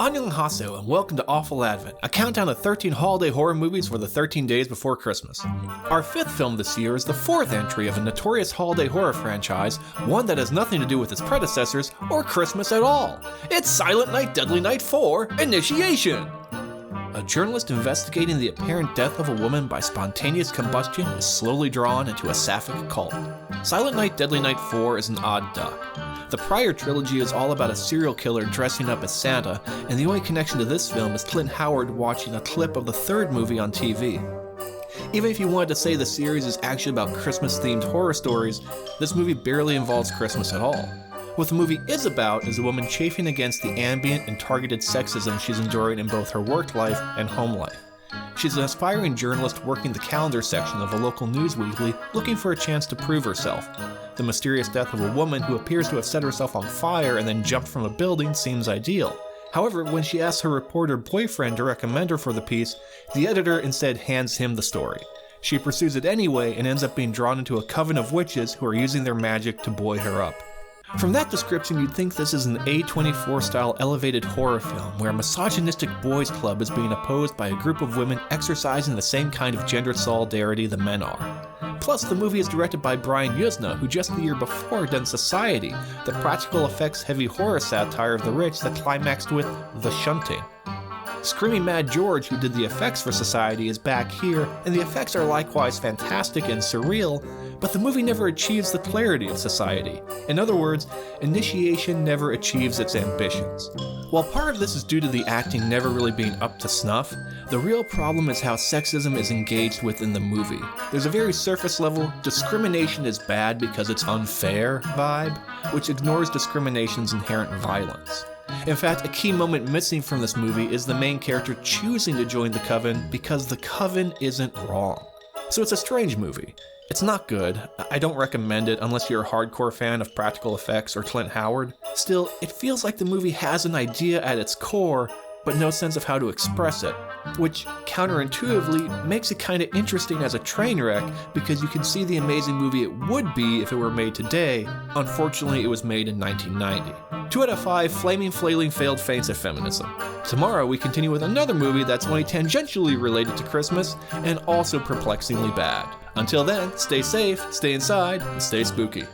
Annyeonghaseyo and welcome to Awful Advent, a countdown of 13 holiday horror movies for the 13 days before Christmas. Our fifth film this year is the fourth entry of a notorious holiday horror franchise, one that has nothing to do with its predecessors or Christmas at all. It's Silent Night, Deadly Night 4, Initiation! A journalist investigating the apparent death of a woman by spontaneous combustion is slowly drawn into a sapphic cult. Silent Night, Deadly Night 4 is an odd duck. The prior trilogy is all about a serial killer dressing up as Santa, and the only connection to this film is Clint Howard watching a clip of the third movie on TV. Even if you wanted to say the series is actually about Christmas-themed horror stories, this movie barely involves Christmas at all. What the movie is about is a woman chafing against the ambient and targeted sexism she's enduring in both her work life and home life. She's an aspiring journalist working the calendar section of a local news weekly looking for a chance to prove herself. The mysterious death of a woman who appears to have set herself on fire and then jumped from a building seems ideal. However, when she asks her reporter boyfriend to recommend her for the piece, the editor instead hands him the story. She pursues it anyway and ends up being drawn into a coven of witches who are using their magic to buoy her up. From that description, you'd think this is an A24-style elevated horror film where a misogynistic boys' club is being opposed by a group of women exercising the same kind of gender solidarity the men are. Plus, the movie is directed by Brian Yuzna, who just the year before done Society, the practical effects-heavy horror satire of the rich that climaxed with The Shunting. Screaming Mad George, who did the effects for Society, is back here, and the effects are likewise fantastic and surreal, but the movie never achieves the clarity of Society. In other words, Initiation never achieves its ambitions. While part of this is due to the acting never really being up to snuff, the real problem is how sexism is engaged with in the movie. There's a very surface level, discrimination is bad because it's unfair vibe, which ignores discrimination's inherent violence. In fact, a key moment missing from this movie is the main character choosing to join the coven because the coven isn't wrong. So it's a strange movie. It's not good. I don't recommend it unless you're a hardcore fan of practical effects or Clint Howard. Still, it feels like the movie has an idea at its core, but no sense of how to express it, which counterintuitively makes it kinda interesting as a train wreck because you can see the amazing movie it would be if it were made today. Unfortunately, it was made in 1990. 2 out of 5 flaming flailing failed feints of feminism. Tomorrow we continue with another movie that's only tangentially related to Christmas and also perplexingly bad. Until then, stay safe, stay inside, and stay spooky.